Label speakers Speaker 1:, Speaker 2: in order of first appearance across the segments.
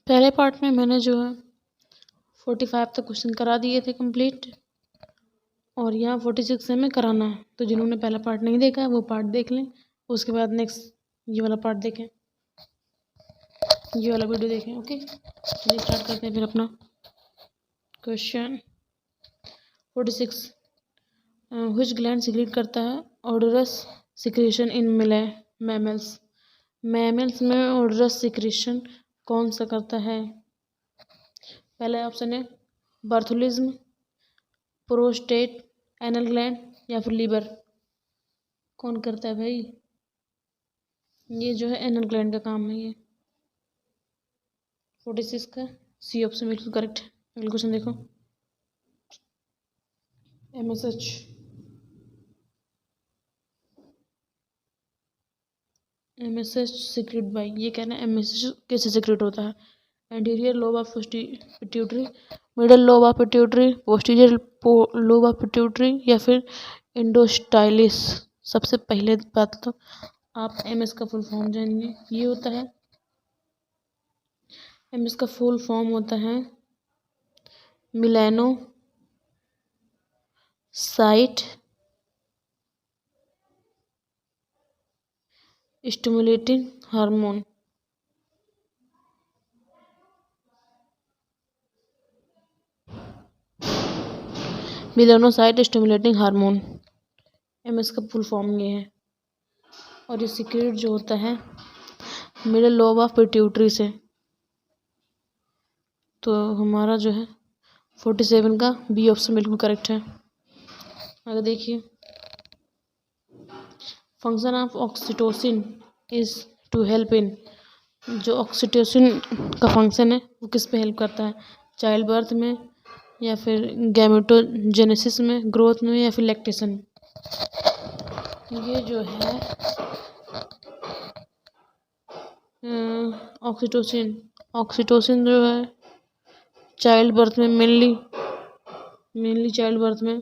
Speaker 1: पहले पार्ट में मैंने जो है 45 तक क्वेश्चन करा दिए थे कंप्लीट, और यहाँ 46 हमें कराना है। तो जिन्होंने पहला पार्ट नहीं देखा है वो पार्ट देख लें, उसके बाद नेक्स्ट ये वाला पार्ट देखें, ये वाला वीडियो देखें। ओके, चलिए स्टार्ट करते हैं फिर अपना क्वेश्चन 46। व्हिच ग्लैंड सीक्रेट करता है ओडोरस सिक्रेशन इन मैमल्स? मैमल्स में ओडोरस सिक्रेशन कौन सा करता है? पहला ऑप्शन है बर्थोलिज्म, प्रोस्टेट, एनल ग्लैंड या फिर लीवर। कौन करता है भाई? ये जो है एनल ग्लैंड का काम है। ये 46 का सी ऑप्शन बिल्कुल करेक्ट है। अगला क्वेश्चन देखो, MSH सीक्रेट बाई, ये कहना है MSH कैसे सीक्रेट होता है? Anterior lobe of pituitary, middle lobe of pituitary, posterior lobe of pituitary या फिर इंडोस्टाइलिस। सबसे पहले बात तो आप MS का फुल फॉर्म जानिए। ये होता है MS का फुल फॉर्म होता है melanocyte stimulating hormone. Melanocyte stimulating hormone, MS का फुल फॉर्म ये है। और ये सीक्रेट जो होता है मिडल लोब ऑफ पिट्यूटरी से। तो हमारा जो है 47 का बी ऑप्शन बिल्कुल करेक्ट है। अगर देखिए, function of oxytocin is to help in, जो ऑक्सीटोसिन का फंक्शन है वो किस पे हेल्प करता है? चाइल्ड बर्थ में या फिर गैमेटोजेनेसिस में, ग्रोथ में या फिर लैक्टेशन। ये जो है ऑक्सीटोसिन जो है चाइल्ड बर्थ में मेनली चाइल्ड बर्थ में,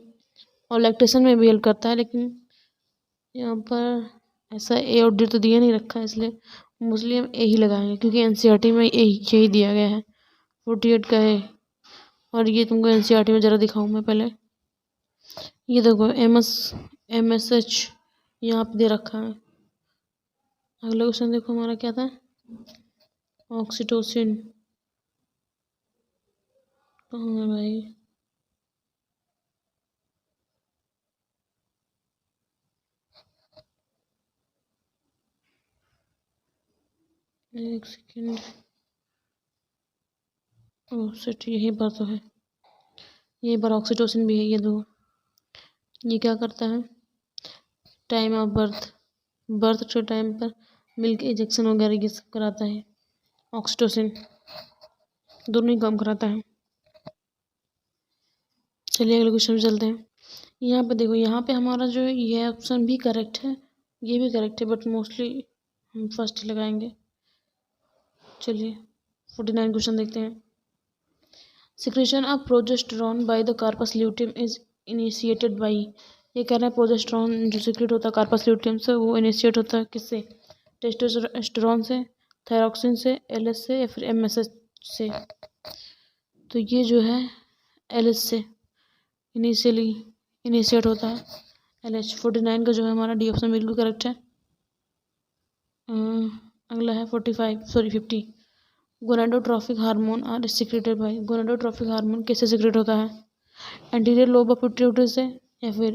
Speaker 1: और लैक्टेशन में भी हेल्प करता है। लेकिन यहाँ पर ऐसा ए और डी तो दिया नहीं रखा है, इसलिए मोस्टली हम ए ही लगाएंगे, क्योंकि NCERT में यही दिया गया है। 48 का है। और ये तुमको NCERT में ज़रा दिखाऊँ मैं पहले। ये देखो MSH यहाँ पे दे रखा है। अगला क्वेश्चन देखो हमारा क्या था, ऑक्सीटोसिन कहाँ है भाई? एक सेकेंड, ओह शिट, यहीं पर तो है। यहीं पर ऑक्सीटोसिन भी है। ये दो, ये क्या करता है? टाइम ऑफ बर्थ के टाइम पर मिल्क इंजेक्शन वगैरह ये सब कराता है। ऑक्सीटोसिन दोनों ही काम कराता है। चलिए अगले क्वेश्चन में चलते हैं। यहाँ पे देखो, यहाँ पे हमारा जो है ये ऑप्शन भी करेक्ट है, ये भी करेक्ट है, बट मोस्टली हम फर्स्ट ही लगाएंगे। चलिए 49 क्वेश्चन देखते हैं। Secretion of progesterone by the corpus luteum is initiated by, ये कह रहे हैं प्रोजेस्टेरॉन जो सीक्रेट होता है कार्पस ल्यूटियम से, वो इनिशिएट होता है किससे? टेस्टोस्टेरोन से, थायरॉक्सिन से, LH से या फिर MSH से। तो ये जो है LH से इनिशिएट होता है। LH 49 का जो है हमारा डी ऑप्शन बिल्कुल करेक्ट है। अगला है 50। Gonadotropic hormone are secreted by, gonadotropic hormone कैसे सीक्रेट होता है? एंटीरियर लोब ऑफ पिट्यूटरी से या फिर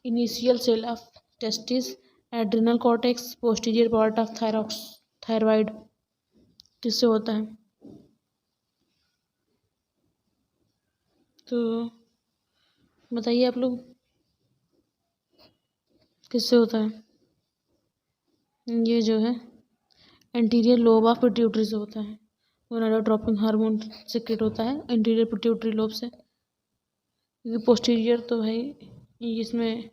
Speaker 1: initial cell of testis, adrenal cortex, posterior part of thyroid, किससे होता है? तो बताइए आप लोग, किससे होता है? ये जो है एंटीरियर लोब ऑफ पिट्यूटरी से होता है। गोनाडोट्रोपिक हार्मोन सीक्रेट होता है एंटीरियर पिट्यूटरी लोब से, क्योंकि पोस्टीरियर तो भाई इसमें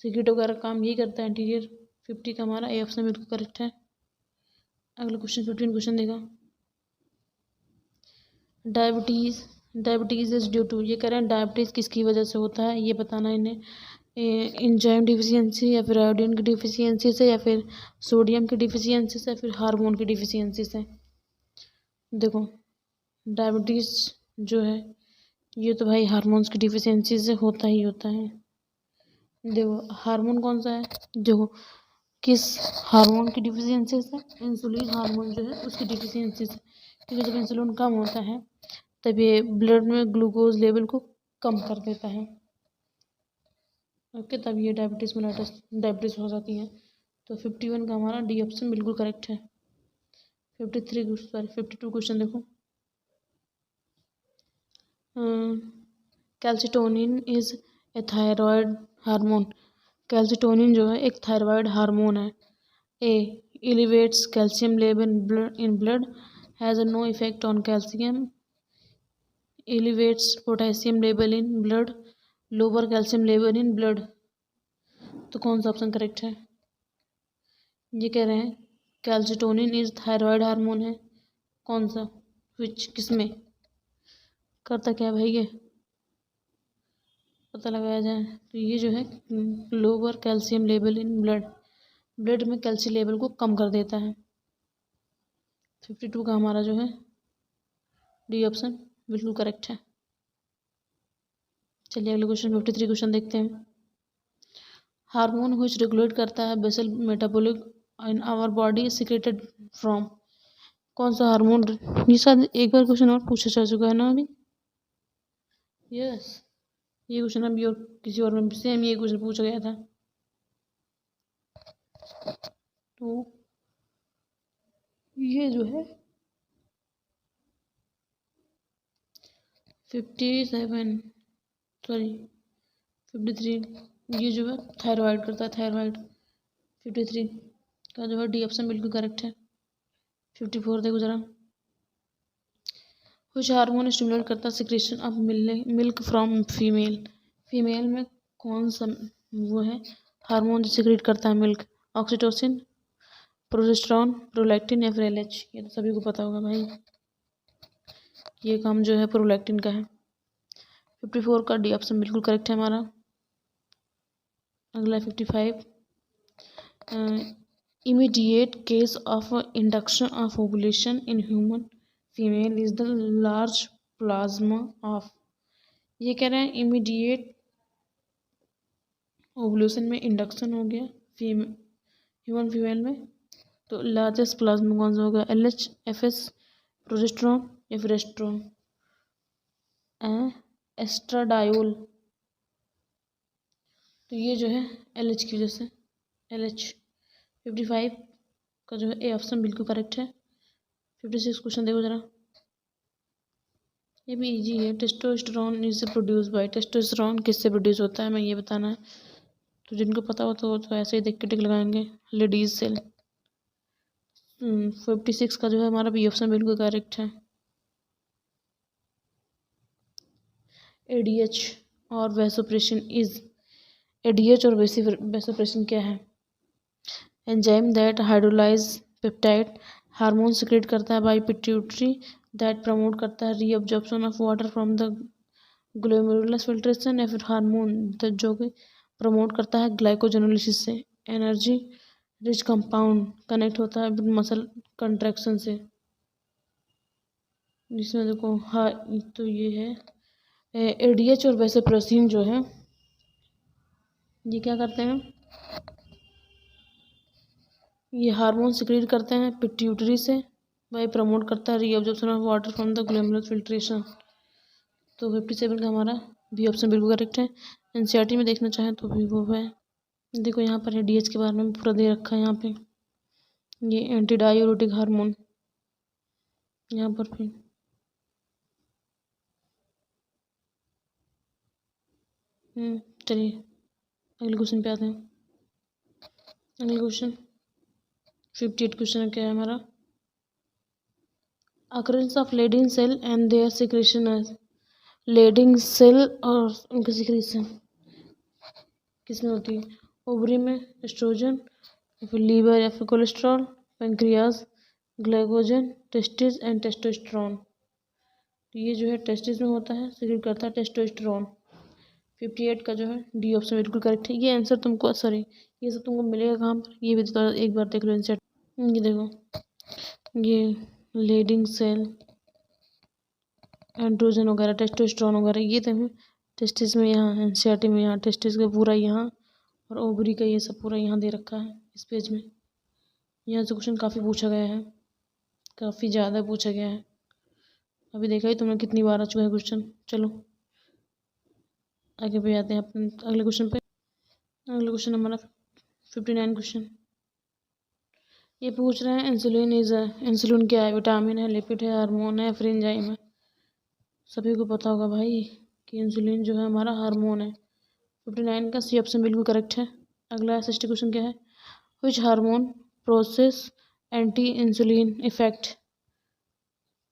Speaker 1: सीक्रेट वगैरह काम यही करता है एंटीरियर। 50 का हमारा ए ऑप्शन बिल्कुल करेक्ट है। अगला क्वेश्चन 15 क्वेश्चन देगा, डायबिटीज़ इज ड्यू टू, ये कह रहे हैं डायबिटीज़ किसकी वजह से होता है, ये बताना इन्हें। एंजाइम डिफिशियंसी या फिर आयोडीन की डिफिशियंसी से या फिर सोडियम की डिफिशियंसी से या फिर हार्मोन की डिफिशियंसी से। देखो डायबिटीज़ जो है ये तो भाई हार्मोन्स की डिफिशियंसी से होता ही होता है। देखो हार्मोन कौन सा है, देखो किस हार्मोन की डिफिशियंसी से, इंसुलिन हार्मोन जो है उसकी डिफिशियंसी से, क्योंकि जब इंसुलिन कम होता है तब ये ब्लड में ग्लूकोज लेवल को कम कर देता है। ओके, तब ये डायबिटीज़ मेलिटस डायबिटीज़ हो जाती है। तो 51 का हमारा डी ऑप्शन बिल्कुल करेक्ट है। 52 क्वेश्चन देखो। Calcitonin is a thyroid hormone. Calcitonin जो है एक थायराइड हार्मोन है। A elevates calcium level in blood, has no effect on calcium, elevates potassium level in blood, lower calcium level in blood. तो कौन सा option correct है? ये कह रहे हैं कैल्सिटोनिन इज थायराइड हार्मोन है। कौन सा, विच, किसमें करता क्या है भाई, ये पता लगाया जाए। तो ये जो है lower calcium level in blood, blood में कैल्शियम लेवल को कम कर देता है। 52 का हमारा जो है डी ऑप्शन बिल्कुल करेक्ट है। चलिए अगले क्वेश्चन 53 क्वेश्चन देखते हैं। हार्मोन व्हिच रेगुलेट करता है basal metabolic in our body secreted from. कौन सा हार्मोन, ये शायद एक बार क्वेश्चन और पूछा जा चुका है ना अभी। यस, ये क्वेश्चन अभी और किसी और में सेम ये क्वेश्चन पूछा गया था। तो ये जो है 53 ये जो है थायराइड करता है, थायराइड। 53 का जो है डी ऑप्शन बिल्कुल करेक्ट है। 54 देखो जरा। कुछ हार्मोन स्टिमुलेट करता है secretion of milk from female. Female में कौन सा वो है हार्मोन जो सिक्रेट करता है मिल्क? ऑक्सीटोसिन, प्रोजेस्टेरॉन, प्रोलैक्टिन या फिर एलएच। ये तो सभी को पता होगा भाई, ये काम जो है प्रोलैक्टिन का है। 54 का डी ऑप्शन बिल्कुल करेक्ट है हमारा। अगला 55, immediate case of induction of ovulation in human female is the large plasma of. ये कह रहे हैं इमीडिएट ओवुलेशन में इंडक्शन हो गया ह्यूमन फीमेल में, तो लार्जेस्ट प्लाज्मा कौन सा होगा? एलएच, एफएस, प्रोजेस्टेरॉन या फिर एस्ट्राडायोल। तो ये जो है एलएच की वजह से, एलएच। 55 का जो है ए ऑप्शन बिल्कुल करेक्ट है। 56 क्वेश्चन देखो जरा, ये भी इजी है। Testosterone is produce by, testosterone किससे प्रोड्यूस होता है हमें ये बताना है। तो जिनको पता हो तो ऐसे ही देख के टिक लगाएंगे, लेडीज सेल। 56 का जो है हमारा बी ऑप्शन बिल्कुल करेक्ट है। एडीएच और वैसोप्रेशन इज, एडीएच और वैसोप्रेशन क्या है? Enzyme that hydrolyse peptide hormone secrete करता है बाय पिट्यूटरी, दैट प्रमोट करता है reabsorption of water from the glomerulus filtration, या फिर हार्मोन जो कि प्रमोट करता है ग्लाइकोजेनोलिसिस से। एनर्जी रिच कंपाउंड कनेक्ट होता है मसल कंट्रैक्शन से, जिसमें देखो हाँ तो ये है एडीएच और वैसोप्रेसिन जो है ये क्या करते हैं, ये हार्मोन सिक्रेट करते हैं पिट्यूटरी से, वही प्रमोट करता है reabsorption of water from the glomerular filtration. तो 57 का हमारा बी ऑप्शन बिल्कुल करेक्ट है। एनसीईआरटी में देखना चाहें तो भी वो है। देखो यहाँ पर है डीएच के बारे में पूरा दे रखा है यहाँ पे, ये एंटी डायूरेटिक हार्मोन यहाँ पर भी। चलिए अगले क्वेश्चन पे आते हैं। अगले क्वेश्चन 58 क्वेश्चन क्या है हमारा? Occurrence of Leydig cell and their secretion. Leydig cell और उनकी सिक्रेशन किसमें होती है? ओवरी में एस्ट्रोजन, या फिर लीवर, या फिर cholesterol, pancreas, glycogen, testis and testosterone. तो ये जो है टेस्टिस में होता है, सिक्रेट करता है टेस्टोस्टेरोन। 58 का जो है डी ऑप्शन बिल्कुल करेक्ट है। ये आंसर तुमको, सॉरी ये सब तुमको मिलेगा कहाँ पर, ये भी तो एक बार देख लो आंसर। ये देखो, ये लेडिंग सेल, एंड्रोजन वगैरह, टेस्टोस्टेरोन वगैरह, ये तो टेस्टिस में यहाँ, एनसीईआरटी में यहाँ टेस्टिस का पूरा यहाँ और ओवरी का ये सब पूरा यहाँ दे रखा है इस पेज में। यहाँ से क्वेश्चन काफ़ी पूछा गया है, काफ़ी ज़्यादा पूछा गया है। अभी देखा ही तुमने कितनी बार आ चुका है क्वेश्चन। चलो आगे पे आते हैं अपने अगले क्वेश्चन पे। अगले क्वेश्चन हमारा 59 क्वेश्चन। ये पूछ रहे हैं इंसुलिन क्या है? विटामिन है, लिपिड है, हार्मोन है, फिर एंजाइम है। सभी को पता होगा भाई कि इंसुलिन जो है हमारा हार्मोन है। 59 का सी ऑप्शन बिल्कुल करेक्ट है। अगला 60 क्वेश्चन क्या है? Which hormone process anti insulin effect?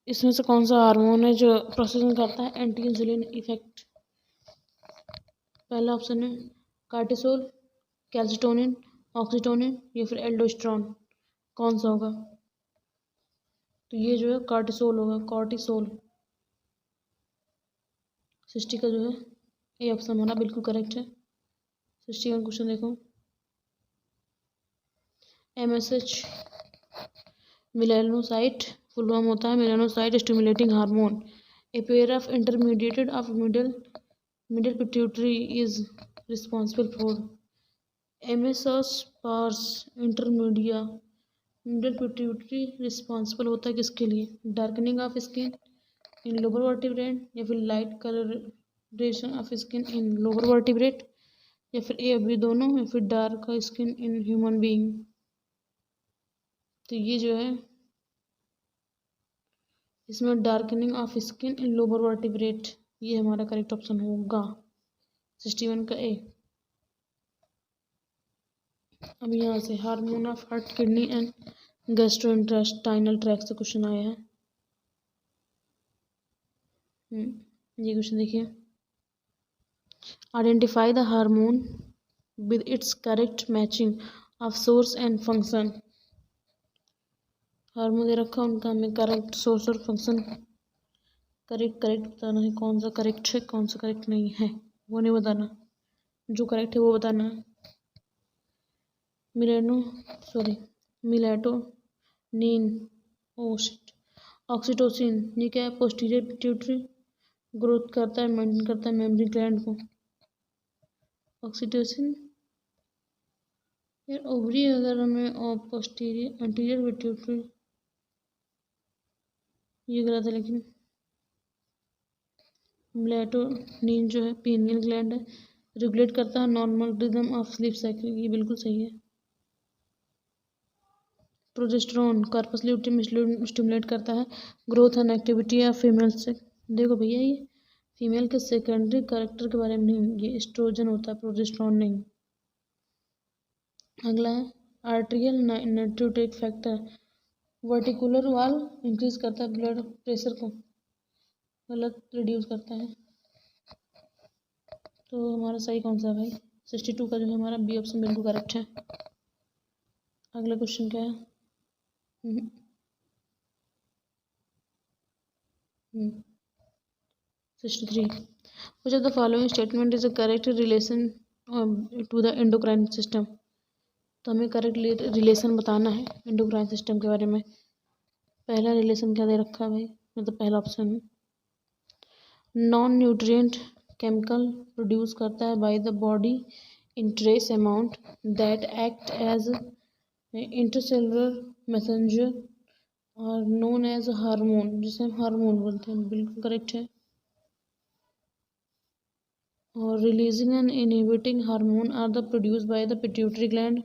Speaker 1: इसमें से कौन सा हार्मोन है जो प्रोसेसिंग करता है एंटी इंसुलिन इफेक्ट? पहला ऑप्शन है कार्टिसोल, कैल्सिटोनिन, ऑक्सीटोनिन या फिर एल्डोस्टेरोन। कौन सा होगा? तो ये जो है कार्टिसोल होगा, कॉर्टिसोल। 60 का जो है ये ऑप्शन हमारा बिल्कुल करेक्ट है। 60 का क्वेश्चन देखो। MSH मेलानोसाइट फुल फॉर्म होता है melanocyte stimulating hormone. A pair of intermediated of middle pituitary is responsible for. MSH parse intermedia middle pituitary responsible होता है किसके लिए? Darkening of skin in lower vertebrate या फिर light colouration of skin in lower vertebrate या फिर ए अभी दोनों या फिर dark skin in human being. तो ये जो है इसमें darkening of skin in lower vertebrate ये हमारा करेक्ट ऑप्शन होगा 61 का ए। अब यहाँ से hormone of heart kidney and gastrointestinal tract से क्वेश्चन आया है। ये क्वेश्चन देखिए। Identify the hormone with its correct matching of source and function. Hormone दे रखा उनका हमें करेक्ट सोर्स और फंक्शन करेक्ट बताना है। कौन सा करेक्ट है कौन सा करेक्ट नहीं है वो नहीं बताना, जो करेक्ट है वो बताना है। मिलेटोनिन, ऑक्सीटोसिन, ये क्या है? पोस्टीरियर पिट्यूटरी ग्रोथ करता है, मेंटेन करता है मेमोरी ग्लैंड को। ऑक्सीटोसिन यार ओवरी अगर हमें पोस्टीरियर एंटीरियर पिट्यूटरी ये गलत है, लेकिन मेलाटोनिन जो है पीनियल ग्लैंड है, रेगुलेट करता है normal rhythm of sleep cycle, ये बिल्कुल सही है। प्रोजेस्टेरोन कार्पस ल्यूटियम स्टिमुलेट करता है growth and activity of female से। देखो भैया ये फीमेल के सेकेंडरी कैरेक्टर के बारे में नहीं, ये एस्ट्रोजन होता है, प्रोजेस्टेरोन नहीं। अगला है आर्टेरियल नाइट्रेट फैक्टर, वर्टिकुलर वाल इंक्रीज करता है ब्लड प्रेशर को, गलत रिड्यूस करता है। तो हमारा सही कौन सा है भाई? 62 का जो है हमारा बी ऑप्शन बिल्कुल करेक्ट है। अगला क्वेश्चन क्या है? 63 which of the following statement is a correct relation to the endocrine system? तो हमें करेक्ट रिलेशन बताना है एंडोक्राइन सिस्टम के बारे में। पहला रिलेशन क्या दे रखा है भाई? मतलब पहला ऑप्शन है नॉन न्यूट्रिएंट केमिकल प्रोड्यूस करता है by the body in trace amount that act as intercellular messenger और नोन एज हार्मोन, जिसे हम हार्मोन बोलते हैं, बिल्कुल करेक्ट है। और releasing and inhibiting hormone are the produce by the pituitary gland.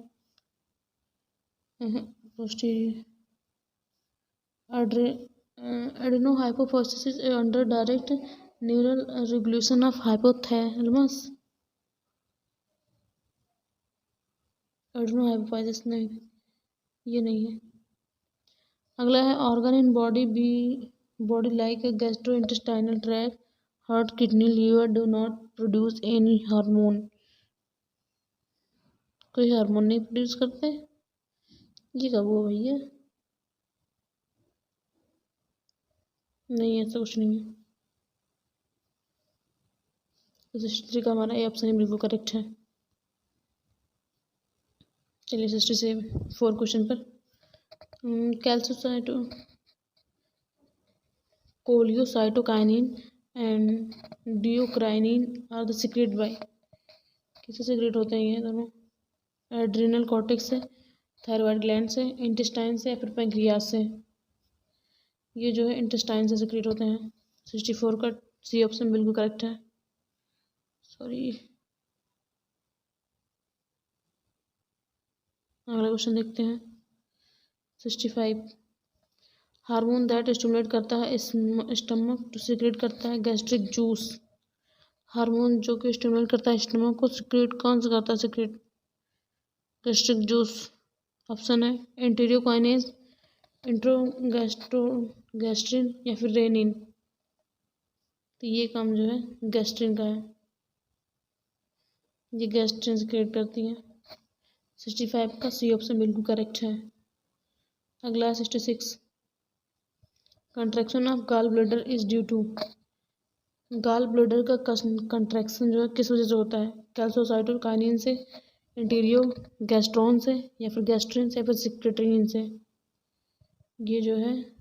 Speaker 1: Adenohypophysis under direct neural regulation of hypothalamus। Adenohypophysis नहीं, ये नहीं है। अगला है organ in body like gastrointestinal tract, heart, kidney, liver do not produce any hormone. कोई hormone नहीं produce करते, ये कब हुआ भैया? नहीं ऐसा कुछ नहीं है। तो 63 का हमारा ए ऑप्शन बिल्कुल करेक्ट है। चलिए 64 क्वेश्चन पर कैल्सियोसाइटो cholecystokinin and duocrinin are the secrete by, किससे सिक्रेट होते हैं ये दोनों? एड्रिनल कॉर्टेक्स से, थायराइड ग्लैंड से, इंटेस्टाइन से या फिर पैंक्रियास से। ये जो है इंटेस्टाइन से सिक्रेट होते हैं। 64 का सी ऑप्शन बिल्कुल करेक्ट है। सॉरी, अगला क्वेश्चन देखते हैं। 65, हार्मोन दैट स्टिमुलेट करता है स्टमक टू सिक्रेट करता है गैस्ट्रिक जूस। हार्मोन जो कि स्टिमुलेट करता है स्टमक को सिक्रेट, कौन सा करता है सिक्रेट? Gastric juice. ऑप्शन है एंटेरियोकाइनेज, इंट्रोगैस्ट्रिन या फिर रेनिन। तो ये काम जो है गैस्ट्रिन का है, ये गैस्ट्रिन सिक्रेट करती है। 65 का सी ऑप्शन बिल्कुल करेक्ट है। अगला 66, contraction of gall bladder is due to. Gall bladder का कंट्रैक्शन जो है किस वजह से होता है? कैल्सियोसाइटोकाइनिन से, इंटीरियो गैस्ट्रॉन से या फिर गैस्ट्रिन से या फिर सिक्रेटिनिन से। ये जो है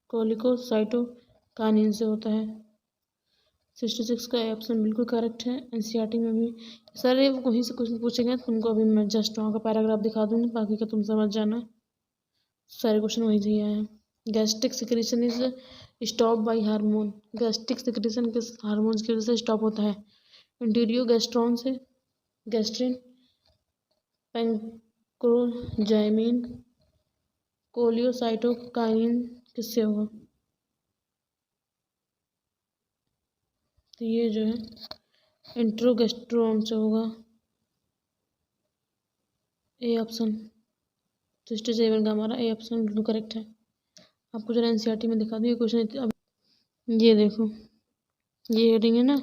Speaker 1: कोलिकोसाइटोकाइनिन से होता है। 66 का ऑप्शन बिल्कुल करेक्ट है। एनसीईआरटी में भी सारे वहीं से क्वेश्चन पूछे गए, तुमको अभी मैं जस्ट वहाँ का पैराग्राफ दिखा दूँगी, बाकी का तुम समझ जाना। सारे क्वेश्चन वहीं से आए हैं। Gastric secretion is stop by hormone. Gastric secretion किस हार्मोन की वजह से स्टॉप होता है? इंटीरियो गैस्ट्रॉन से, गैस्ट्रिन, पैंक्रोजाइमिन, कोलियोसाइटोकाइनिन, किससे होगा? तो ये जो है इंट्रोगेस्ट्रोन से होगा, ए ऑप्शन। 67 का हमारा ए ऑप्शन बिल्कुल करेक्ट है। आपको जरा एनसीईआरटी में दिखा दूँ ये क्वेश्चन। अब ये देखो, ये हेडिंग है ना,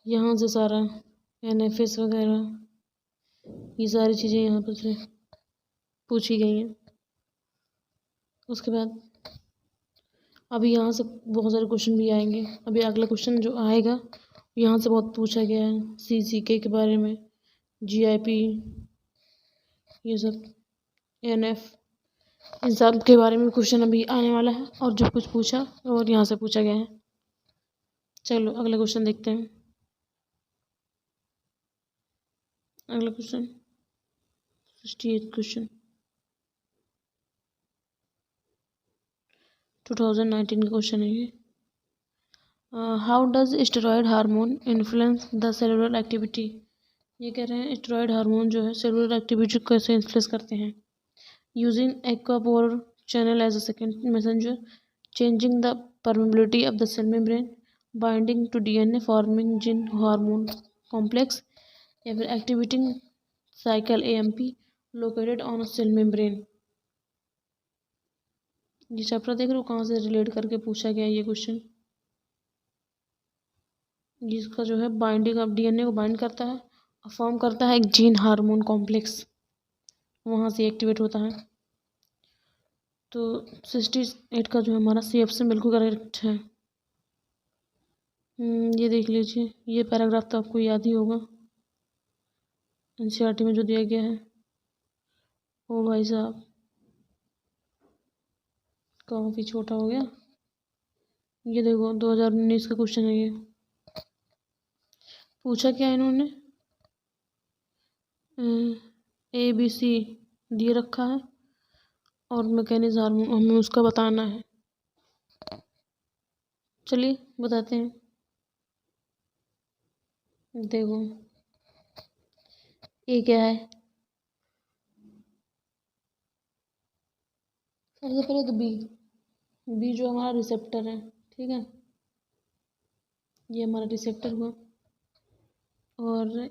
Speaker 1: यहाँ से सारा एनएफएस वगैरह ये सारी चीज़ें यहाँ पर से पूछी गई हैं। उसके बाद अभी यहाँ से बहुत सारे क्वेश्चन भी आएंगे। अभी अगला क्वेश्चन जो आएगा यहाँ से बहुत पूछा गया है, सीसीके के बारे में, जीआईपी, ये सब, एनएफ, इन सब के बारे में क्वेश्चन अभी आने वाला है। और जो कुछ पूछा और यहाँ से पूछा गया है। चलो अगला क्वेश्चन देखते हैं। अगला क्वेश्चन 68 क्वेश्चन 2019 का क्वेश्चन है ये। How does steroid hormone influence the cellular activity. ये कह रहे हैं स्टेरॉयड हार्मोन जो है सेलुलर एक्टिविटी को कैसे इन्फ्लुएंस करते हैं? Using aquapore channel as a second messenger, changing the permeability of the cell membrane, binding to DNA forming gene hormone complex या फिर activating cyclic AMP located on a cell membrane. ये chapter देख रहे हो कहाँ से रिलेट करके पूछा गया ये क्वेश्चन। जिसका जो है बाइंडिंग ऑफ डीएनए को बाइंड करता है और फॉर्म करता है एक जीन हार्मोन कॉम्प्लेक्स, वहाँ से एक्टिवेट होता है। तो 68 का जो हमारा सी ऑप्शन बिल्कुल करेक्ट है। ये देख लीजिए, ये पैराग्राफ तो आपको याद ही होगा एनसीईआरटी में जो दिया गया है। ओ भाई साहब, काफ़ी छोटा हो गया। ये देखो 2019 का क्वेश्चन है ये। पूछा क्या इन्होंने? ABC दिए रखा है और मैकेनिज्म हार्मोन हमें उसका बताना है। चलिए बताते हैं। देखो ये क्या है? सबसे पहले तो बी जो हमारा रिसेप्टर है, ठीक है, ये हमारा रिसेप्टर हुआ। और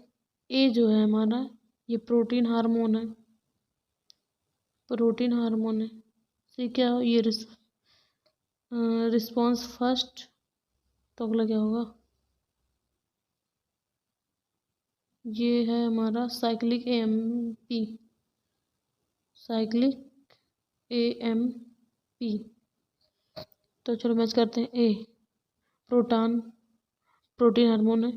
Speaker 1: ए जो है हमारा ये प्रोटीन हार्मोन है, प्रोटीन हार्मोन है। सी क्या हो? ये रिस्पॉन्स फर्स्ट। तो अगला क्या होगा? ये है हमारा साइक्लिक एएमपी, साइक्लिक एएमपी। तो चलो मैच करते हैं। ए प्रोटीन हार्मोन है,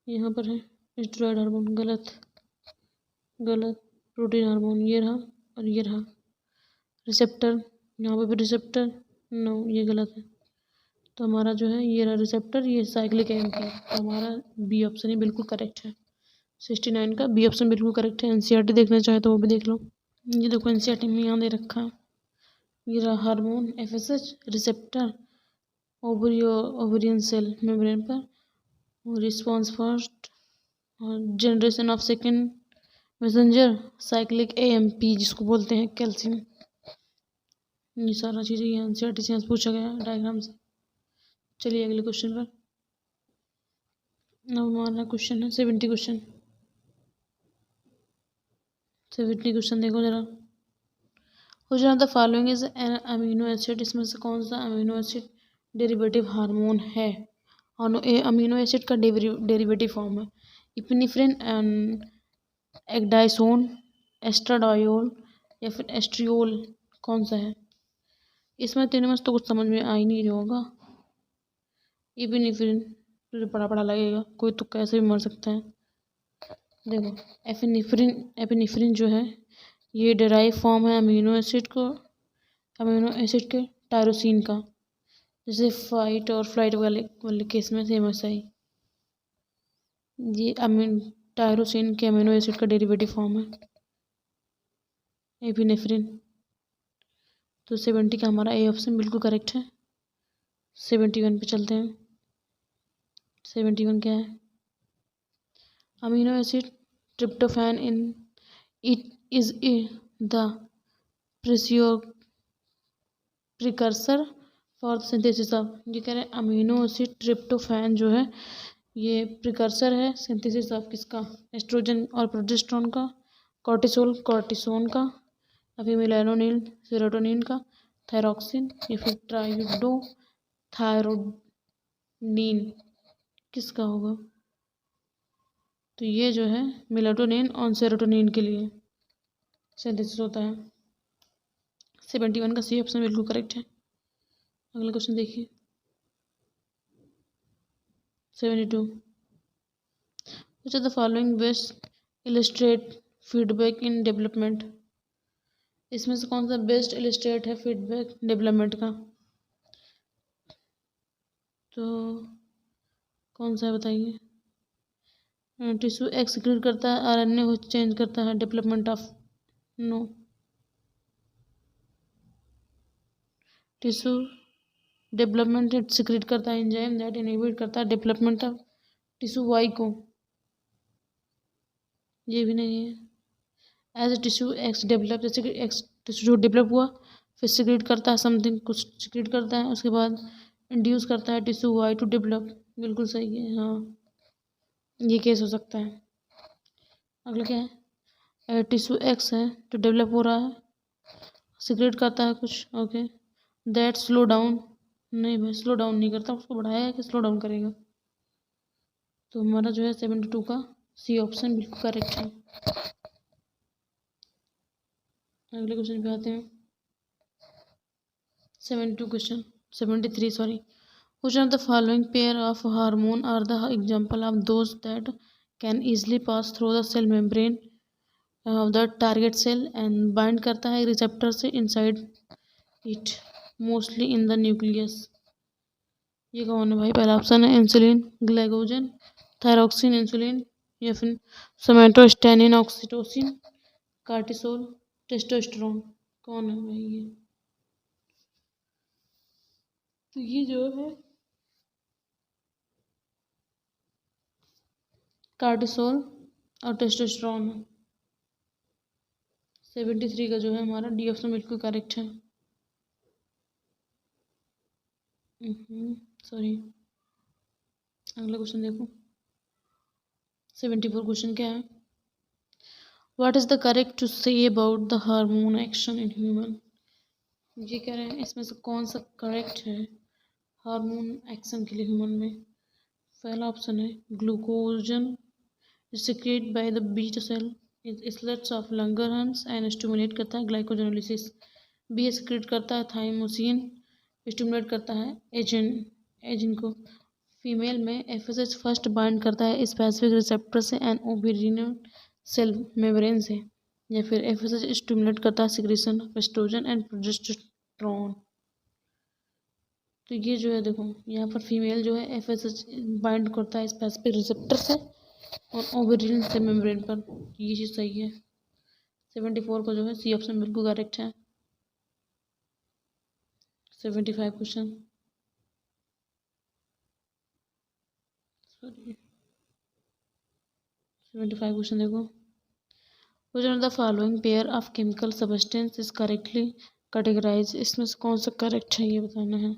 Speaker 1: यहाँ पर है स्टेरॉयड हार्मोन, गलत, प्रोटीन हार्मोन ये रहा। और ये रहा रिसेप्टर, यहाँ पे भी रिसेप्टर, नो ये गलत है। तो हमारा जो है ये रहा रिसेप्टर, ये साइक्लिक AMP, तो हमारा बी ऑप्शन ही बिल्कुल करेक्ट है। 69 का बी ऑप्शन बिल्कुल करेक्ट है। NCERT देखना चाहे तो वो भी देख लो। ये देखो NCERT में यहाँ दे रखा है, ये रहा hormone FSH receptor ovarian cell membrane पर, रिस्पॉन्स फर्स्ट और generation of second messenger cyclic AMP जिसको बोलते हैं कैल्शियम। ये सारा चीज़ें ये NCERT से पूछा गया डायग्राम से। चलिए अगले क्वेश्चन पर। अब हमारा क्वेश्चन है 70 क्वेश्चन। 70 क्वेश्चन देखो जरा। हो जाए the following is an amino acid, इसमें से कौन सा अमीनो एसिड डेरिवेटिव हार्मोन है? अमीनो एसिड का डेरिवेटिव फॉर्म है इपिनेफ्रिन एंड एग्डाइसोन, एस्ट्राडायोल या फिर एस्ट्रियोल, कौन सा है? इसमें तीनों में से तो कुछ समझ में आ ही नहीं रहा होगा। इपिनेफ्रिन तुझे पढ़ा पढ़ा लगेगा, कोई तो कैसे भी मर सकता है। देखो एपिनेफ्रिन जो है ये डेराइव फॉर्म है अमीनो एसिड के टायरोसिन का, जैसे फाइट और फ्लाइट वाले केस में सेम ऐसा ही। ये टायरोसिन के अमीनो एसिड का डेरिवेटिव फॉर्म है एपिनेफ्रिन। तो 70 का हमारा ए ऑप्शन बिल्कुल करेक्ट है। 71 पे चलते हैं। 71 क्या है? Amino acid tryptophan in it is the precursor for synthesis of, ये कह रहे हैं अमीनो एसिड ट्रिप्टोफैन जो है ये प्रिकर्सर है सिंथेसिस ऑफ किसका? एस्ट्रोजन और प्रोजेस्टेरोन का, कॉर्टिसोन का, या फिर मेलाटोनिन सेरोटोनिन का, थायरॉक्सिन या फिर ट्राइडोथायरोडीन, किसका होगा? तो ये जो है मेलाटोनिन और सेरोटोनिन के लिए सिंथेसिस होता है। 71 का सी ऑप्शन बिल्कुल करेक्ट है। अगला क्वेश्चन देखिए 72। Which of the following best illustrate feedback in development, इसमें से कौन सा बेस्ट इलस्ट्रेट है फीडबैक डेवलपमेंट का? तो कौन सा है बताइए? टिश्यू एक्सक्रीट करता है, RNA चेंज करता है, development of, no. Tissue development secrete करता है एंजाइम दैट इनहिबिट करता है डेवलपमेंट ऑफ टिश्यू वाई को, ये भी नहीं है। एज टिश्यू एक्स डेवलप, जैसे कि एक्स टिश्यू जो डेवलप हुआ फिर सिक्रीट करता है समथिंग, कुछ सिक्रीट करता है, उसके बाद इंड्यूस करता है टिश्यू वाई टू डेवलप, बिल्कुल सही है। हाँ ये केस हो सकता है। अगला क्या है? टिश्यू एक्स है तो डेवलप हो रहा है, सिक्रेट करता है कुछ, ओके, दैट स्लो डाउन, नहीं भाई स्लो डाउन नहीं करता, उसको बढ़ाया है कि स्लो डाउन करेगा। तो हमारा जो है 72 का सी ऑप्शन बिल्कुल करेक्ट है। अगले क्वेश्चन पे आते हैं 72 question 73 sorry. Which of the following pair of hormone are the example of those that can easily pass through the cell membrane of the target cell and bind करता है receptor से inside it mostly in the nucleus? ये कौन है भाई? पहला option है insulin, glycogen, thyroxine, insulin या फिर सोमेटोस्टेनिन, ऑक्सीटोसिन, कार्टिसोल, टेस्टोस्टेरोन, कौन है भाई ये? तो ये जो है कार्टिसोल और टेस्टोस्टेरोन है। 73 का जो है हमारा डी ऑप्शन बिल्कुल करेक्ट है। सॉरी अगला क्वेश्चन देखो 74 क्वेश्चन क्या है? What is the correct to say about the hormone action in human, ये कह रहे हैं इसमें से कौन सा करेक्ट है हार्मोन एक्शन के लिए ह्यूमन में? पहला ऑप्शन है glucagon secrete by the beta cell islets of Langerhans and stimulate करता है ग्लाइकोजेनोलिसिस, बी सिक्रेट करता है थाइमोसिन, स्टिमुलेट करता है एजिन को। फीमेल में FSH फर्स्ट बाइंड करता है स्पेसिफिक रिसेप्टर से एंड ओवेरियन सेल मेम्ब्रेन से। या फिर FSH स्टिमुलेट करता है secretion of oestrogen and progesterone. तो ये जो है देखो यहाँ पर फीमेल जो है FSH बाइंड करता है स्पेसिफिक रिसेप्टर से और ओवेरियन से मेम्ब्रेन पर। ये चीज़ सही है। 74 का जो है सी ऑप्शन बिल्कुल करेक्ट है। 75 क्वेश्चन, सॉरी 75 क्वेश्चन देखो, which one of the following pair of chemical substance is correctly categorized? इसमें से कौन सा करेक्ट है ये बताना है।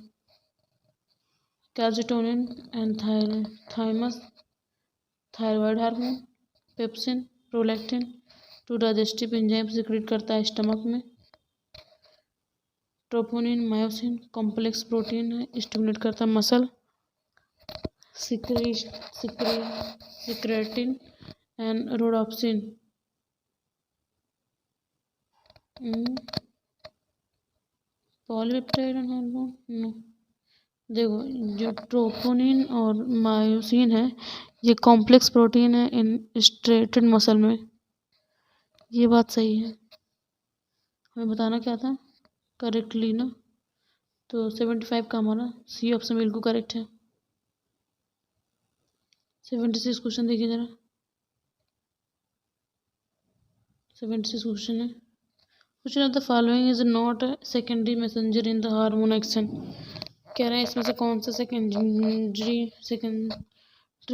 Speaker 1: Calcitonin and thymus, thyroid hormone, pepsin, prolactin, two digestive enzyme secrete करता है स्टमक में, ट्रोपोनिन, मायोसिन, कॉम्प्लेक्स प्रोटीन है स्टिमुलेट करता है muscle, secretin and rhodopsin polypeptide hormone no. देखो जो ट्रोपोनिन और मायोसिन है ये कॉम्प्लेक्स प्रोटीन है इन स्ट्रेटेड मसल में। ये बात सही है, हमें बताना क्या था करेक्टली ना। तो 75 का हमारा सी ऑप्शन बिल्कुल करेक्ट है। 76 क्वेश्चन देखिए ज़रा। 76 क्वेश्चन है, which of the following is not a secondary messenger in the hormone action? कह रहे हैं इसमें से कौन सा सेकेंडरी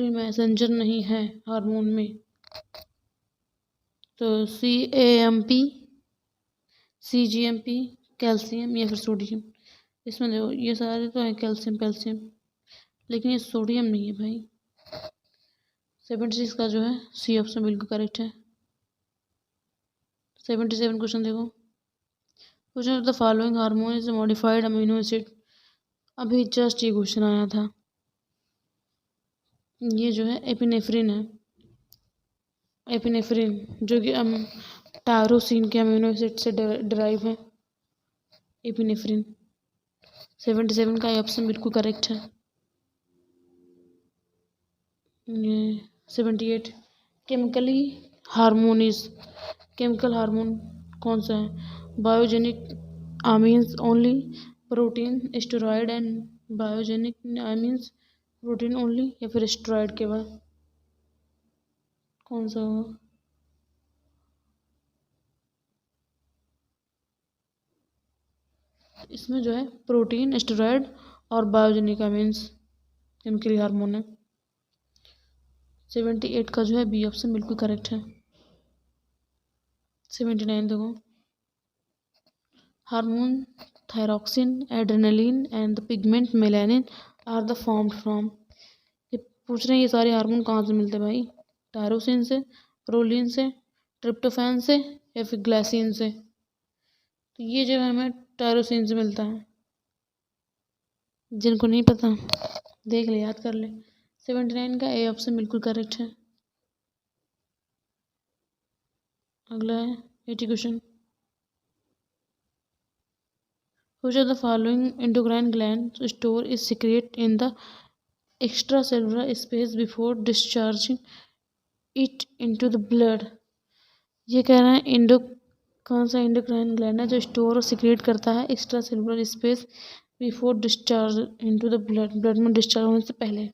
Speaker 1: मैसेंजर नहीं है हार्मोन में। तो CAMP, CGMP, कैल्शियम या फिर सोडियम। इसमें देखो ये सारे तो हैं कैल्शियम, लेकिन ये सोडियम नहीं है भाई। 76 का जो है सी ऑप्शन बिल्कुल करेक्ट है। 77 क्वेश्चन देखो, which of the following hormone is a modified amino acid? अभी जस्ट ये क्वेश्चन आया था। ये जो है एपिनेफ्रिन है, एपिनेफ्रिन जो कि टायरोसिन के अमीनो एसिड से डिराइव है एपिनेफ्रिन। 77 का ऑप्शन बिल्कुल करेक्ट है। 78 केमिकली हार्मोनिज, केमिकल हार्मोन कौन सा है। Biogenic amines only, protein, steroid and biogenic amines, protein only या फिर स्टेरॉयड के बाद कौन सा होगा। इसमें जो है प्रोटीन, स्टेरॉयड और बायोजेनिक आमीन्स केमिकली हार्मोन है। 78 का जो है बी ऑप्शन बिल्कुल करेक्ट है। 79 देखो, hormone thyroxine, adrenaline and the pigment melanin are the formed from. ये पूछ रहे हैं ये सारे हार्मोन कहाँ से मिलते हैं भाई। टायरोसिन से, प्रोलिन से, ट्रिप्टोफैन से या फिर ग्लाइसिन से। तो ये जो है हमें टायरोसिन से मिलता है। जिनको नहीं पता देख ले, याद कर ले। 79 का ए ऑप्शन बिल्कुल करेक्ट है। अगला है 80 question, which of the following endocrine gland store is secrete in the extracellular space before discharging it into the blood? ये कह रहे हैं कौन सा एंडोक्राइन ग्लैंड है जो स्टोर और सिक्रेट करता है extra cellular space before discharge into the blood, blood में डिस्चार्ज होने से पहले।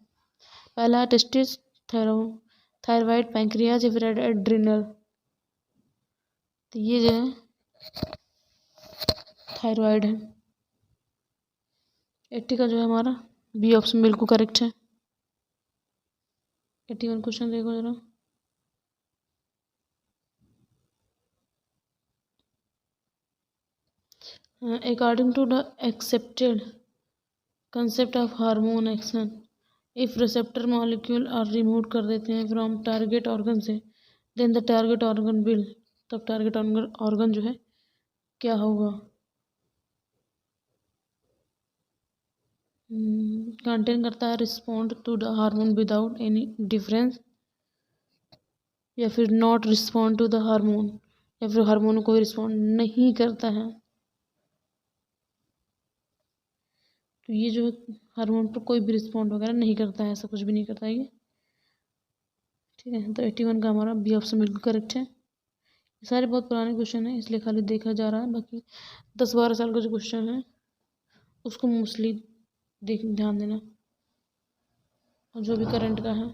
Speaker 1: पहला टेस्टिस, थायराइड, पैंक्रियाज या फिर एड्रिनल। तो ये जो है थायराइड है। 80 का जो है हमारा बी ऑप्शन बिल्कुल करेक्ट है। 81 क्वेश्चन देखो जरा, according to the accepted concept of hormone action, if receptor molecule are removed कर देते हैं from target organ से, then the target organ will, तब target organ जो है क्या होगा। कंटेन करता है respond to the hormone without any difference या फिर not respond to the hormone या फिर हार्मोन को कोई रिस्पॉन्ड नहीं करता है। तो ये जो हार्मोन पर कोई भी रिस्पॉन्ड वगैरह नहीं करता है, ऐसा कुछ भी नहीं करता है ये। ठीक है, तो 81 का हमारा बी ऑप्शन बिल्कुल करेक्ट है। सारे बहुत पुराने क्वेश्चन हैं इसलिए खाली देखा जा रहा है, बाकी 10-12 साल का जो क्वेश्चन है उसको मोस्टली ध्यान देना, और जो भी करंट का है।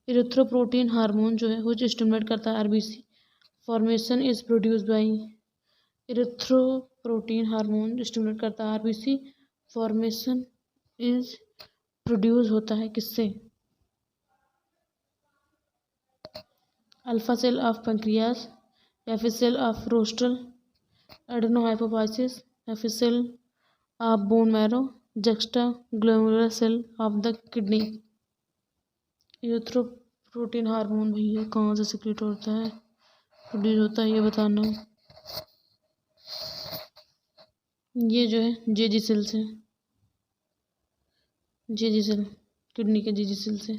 Speaker 1: इरिथ्रोपोइटिन हार्मोन जो है वो स्टिमुलेट करता है RBC formation is produced by. Erythropoietin hormone stimulate करता है आरबीसी फॉर्मेशन इज प्रोड्यूस होता है किससे? अल्फा सेल ऑफ पैंक्रियास, या फिर सेल ऑफ रोस्ट्रल एडेनोहाइपोफाइसिस, या फिर cell of bone marrow, juxtaglomerular cell of the kidney. Erythropoietin hormone भैया कहाँ से सिक्रेट होता है, प्रोड्यूस होता है, ये बताना। ये जो है जेजी सेल से, जेजी सेल किडनी के जेजी सेल से।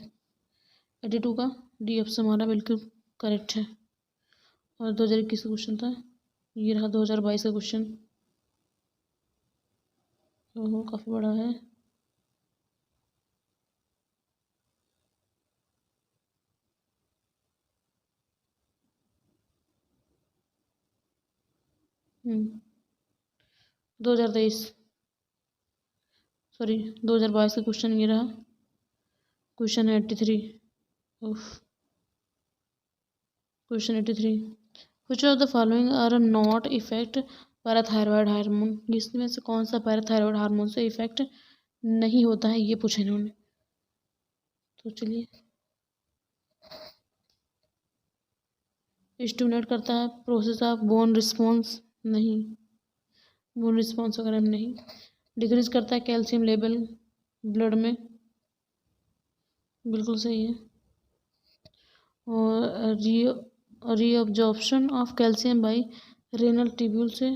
Speaker 1: 82 का डी ऑप्शन हमारा बिल्कुल करेक्ट है। और 2021 का क्वेश्चन था, ये रहा 2022 का क्वेश्चन। ओहो काफ़ी बड़ा है। हम्म 2023 सॉरी 2022 का क्वेश्चन ये रहा, question 83। Question 83, which of the following are not effect parathyroid hormone. इसमें से कौन सा पैराथायरॉयड हार्मोन से इफेक्ट नहीं होता है, ये पूछा इन्होंने। तो चलिए, स्टिमुलेट करता है प्रोसेस ऑफ बोन रिस्पॉन्स, नहीं, बोन रिस्पॉन्स वगैरह में नहीं। डिक्रीज करता है कैल्शियम लेवल ब्लड में, बिल्कुल सही है। और reabsorption of calcium by renal tubule से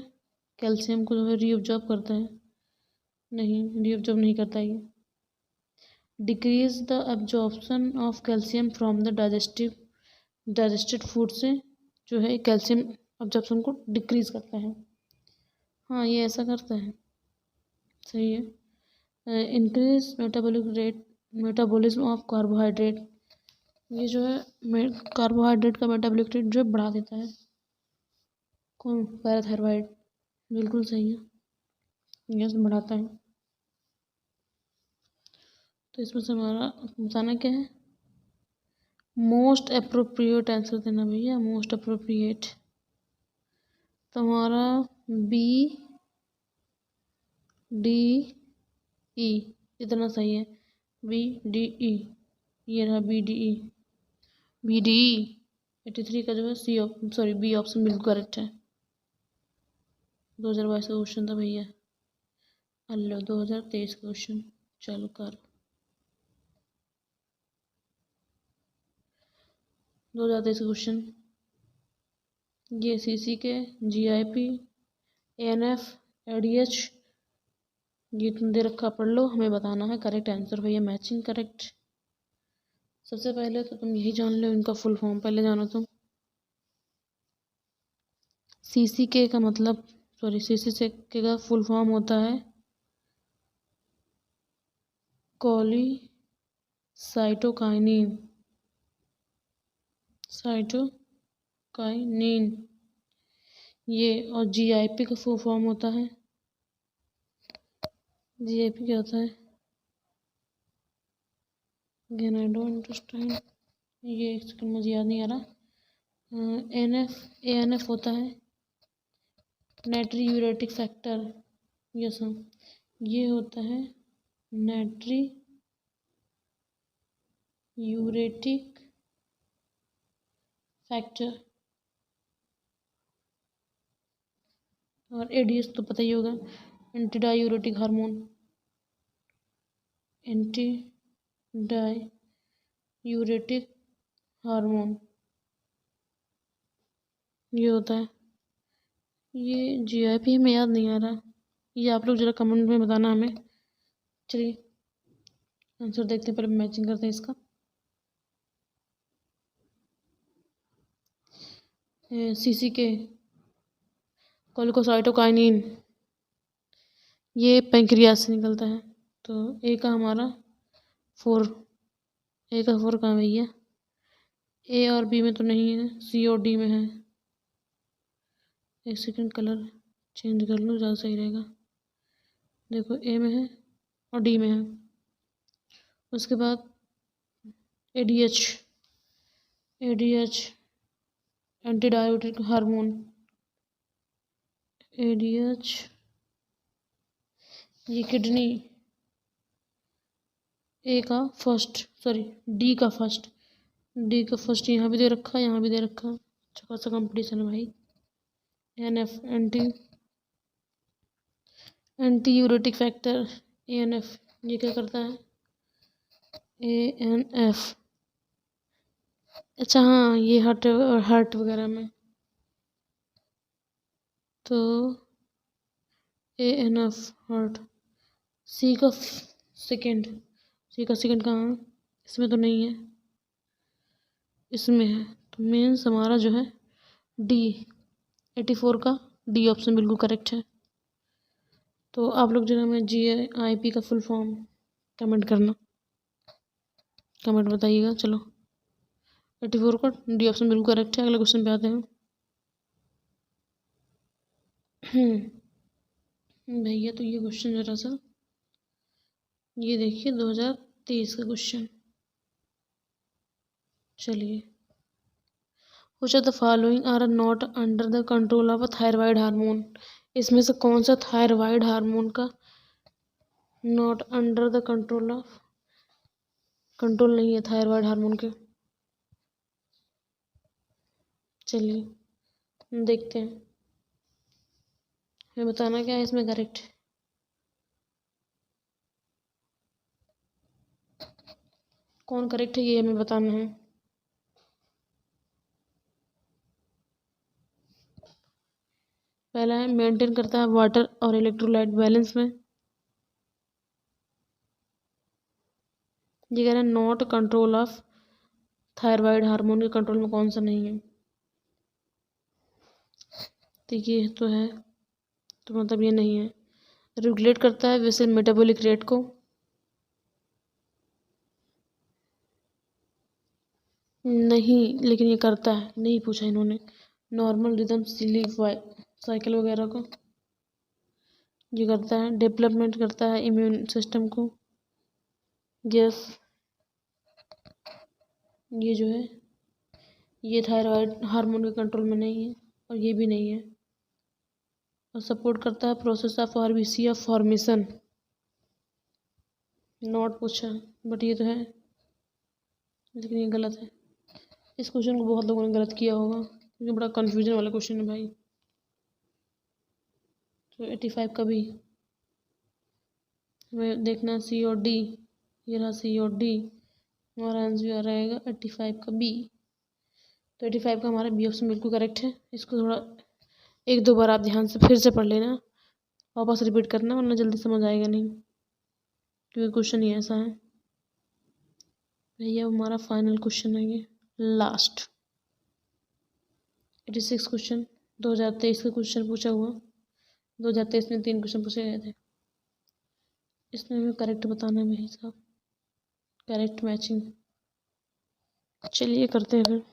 Speaker 1: कैल्शियम को जो है रीअब्जॉर्ब करता है, नहीं, रीअब्जॉर्ब नहीं करता ये। Decrease the absorption of calcium from the digested food से जो है कैल्शियम एब्जॉर्प्शन को डिक्रीज करता है, हाँ ये ऐसा करता है, सही है। Increase metabolic rate, metabolism of carbohydrate, ये जो है कार्बोहाइड्रेट का मेटाबॉलिक रेट जो बढ़ा देता है, कौन? पैराथायरॉइड, बिल्कुल सही है, ये बढ़ाता है। तो इसमें से हमारा बताना क्या है, मोस्ट अप्रोप्रिएट आंसर देना भैया, मोस्ट अप्रोप्रिएट। तो हमारा बी डी ई इतना सही है, बी डी ई, ये रहा B D E, B D E. 83 का जो है बी ऑप्शन बिल्कुल करेक्ट है। 2022 का क्वेश्चन था भैया। हेलो 2023 का क्वेश्चन चालू कर। 2023 का क्वेश्चन, ये सीसी के, जीआईपी, एएनएफ, एडीएच, ये तुम दे रखा, पढ़ लो, हमें बताना है करेक्ट आंसर भैया, मैचिंग करेक्ट। सबसे पहले तो तुम यही जान लो इनका फुल फॉर्म, पहले जानो तुम। सीसी के का मतलब, सीसी से के का फुल फॉर्म होता है कोलीसाइटोकाइनिन, साइटोकाइनिन ये। और जीआईपी का फुल फॉर्म होता है, जीआईपी क्या होता है, अगेन आई डोंट अंडरस्टैंड, ये एक सेकंड मुझे याद नहीं आ रहा। एएनएफ होता है नाइट्री यूरेटिक फैक्टर, यस ये होता है नाइट्री यूरेटिक फैक्टर। और एडीएच तो पता ही होगा, anti diuretic hormone, anti diuretic hormone ये होता है। ये जीआईपी हमें याद नहीं आ रहा, ये आप लोग जरा कमेंट में बताना हमें। चलिए आंसर देखते हैं, पहले मैचिंग करते हैं इसका। सीसी के कोलिकोसाइटोकाइनिन ये पैंक्रियास से निकलता है, तो ए का हमारा 4, ए का 4 कहाँ भैया, ए और बी में तो नहीं है, सी और डी में है, एक सेकंड, कलर चेंज कर लूँ, ज़्यादा सही रहेगा। देखो ए में है और डी में है। उसके बाद ADH, anti diabetic hormone. ADH ये किडनी डी का फर्स्ट यहाँ भी दे रखा है, यहाँ भी दे रखा है। अच्छा खासा कंपटीशन है भाई। ANF एंटी यूरेटिक फैक्टर, ANF ये क्या करता है? ANF, अच्छा हाँ, ये हार्ट वगैरह में। तो ANF हार्ट। सी का सेकंड कहाँ है? इसमें तो नहीं है, इसमें है। तो मीन्स हमारा जो है डी, 84 का डी ऑप्शन बिल्कुल करेक्ट है। तो आप लोग जो है हमें GIP का फुल फॉर्म कमेंट करना, कमेंट बताइएगा। चलो 84 का डी ऑप्शन बिल्कुल करेक्ट है। अगले क्वेश्चन पे आते हैं। भैया तो ये क्वेश्चन जरा सा, ये देखिए 2023 का क्वेश्चन। चलिए, which of the following are not under the control of a thyroid hormone. इसमें से कौन सा थायराइड हार्मोन का नॉट अंडर द कंट्रोल नहीं है थायराइड हार्मोन के? चलिए देखते हैं, हमें बताना क्या है इसमें करेक्ट। कौन करेक्ट है ये हमें बताना है। पहला है मेंटेन करता है वाटर और इलेक्ट्रोलाइट बैलेंस में। ये कह रहा है not control of thyroid hormone के कंट्रोल में कौन सा नहीं है? तो ये तो है, तो मतलब ये नहीं है। रेगुलेट करता है वैसे मेटाबॉलिक रेट को। नहीं, लेकिन ये करता है, नहीं पूछा इन्होंने। नॉर्मल रिदम स्लीप साइकिल वगैरह को ये करता है। डेवलपमेंट करता है इम्यून सिस्टम को। यस, ये जो है ये थायराइड हार्मोन के कंट्रोल में नहीं है, और ये भी नहीं है। और सपोर्ट करता है process of RBC of formation. Not पूछा, बट ये तो है, लेकिन ये गलत है। इस क्वेश्चन को बहुत लोगों ने गलत किया होगा, क्योंकि बड़ा कंफ्यूजन वाला क्वेश्चन है भाई। तो 85 का भी हमें देखना, C और D। ये रहा C और D, हमारा आंसर रहेगा 85 का B। तो 85 का हमारा B ऑप्शन बिल्कुल करेक्ट है। इसको थोड़ा एक दो बार आप ध्यान से फिर से पढ़ लेना, वापस रिपीट करना, वरना जल्दी समझ आएगा नहीं, क्योंकि क्वेश्चन ही ऐसा है। भैया हमारा फाइनल क्वेश्चन है ये, लास्ट 86 क्वेश्चन। 2023 का क्वेश्चन पूछा हुआ। 2023 में 3 क्वेश्चन पूछे गए थे, इसमें हमें करेक्ट बताना है भाई साहब, करेक्ट मैचिंग। चलिए करते हैं फिर।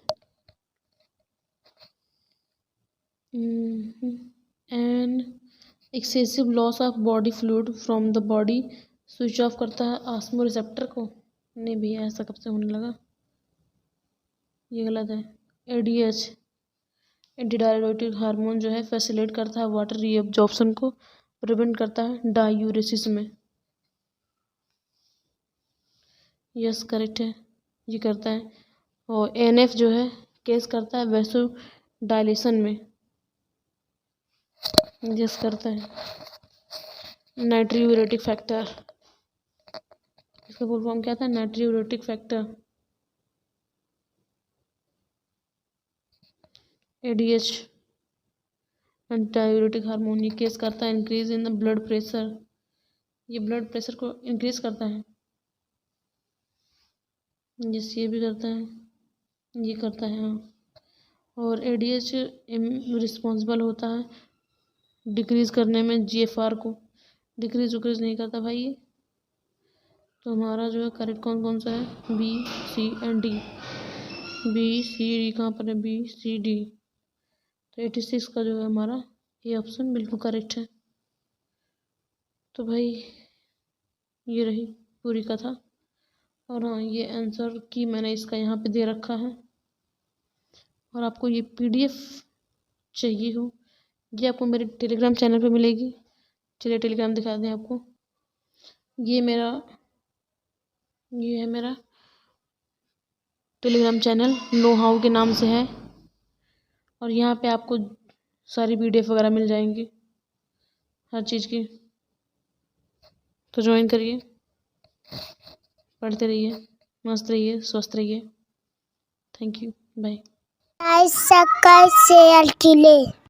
Speaker 1: And excessive loss of body fluid from the body switch off करता है ऑस्मो रिसेप्टर को। नहीं भैया, ऐसा कब से होने लगा, ये गलत है। ADH एंटी डायरेटिक हार्मोन जो है फैसिलिटेट करता है वाटर रीअब्जॉर्प्शन को, प्रिवेंट करता है डायूरेसिस में। यस करेक्ट है, ये करता है। और ANF जो है केस करता है वैसो डायलेशन में। यस करता है। नाइट्रियूरेटिक फैक्टर, इसका फुल फॉर्म क्या था? नाइट्रियूरेटिक फैक्टर। ADH डाययूरेटिक हार्मोन ये केस करता है increase in the blood pressure, ये ब्लड प्रेशर को इंक्रीज करता है। यस, ये भी करता है, ये करता है हाँ। और ADH रिस्पॉन्सिबल होता है डिक्रीज करने में GFR को, डिक्रीज उक्रीज नहीं करता भाई ये। तो हमारा जो है करेक्ट कौन कौन सा है? B, C and D। B, C, D कहाँ पर है? B, C, D। तो 86 का जो है हमारा ये ऑप्शन बिल्कुल करेक्ट है। तो भाई ये रही पूरी कथा। और हाँ, ये आंसर की मैंने इसका यहाँ पे दे रखा है। और आपको ये PDF चाहिए हो, ये आपको मेरे टेलीग्राम चैनल पे मिलेगी। चलिए टेलीग्राम दिखा दें आपको। ये है मेरा टेलीग्राम चैनल, नो हाउ के नाम से है। और यहाँ पे आपको सारी PDF वगैरह मिल जाएंगी हर चीज़ की। तो ज्वाइन करिए, पढ़ते रहिए, मस्त रहिए, स्वस्थ रहिए। Thank you, bye.
Speaker 2: शेयर कीजिए।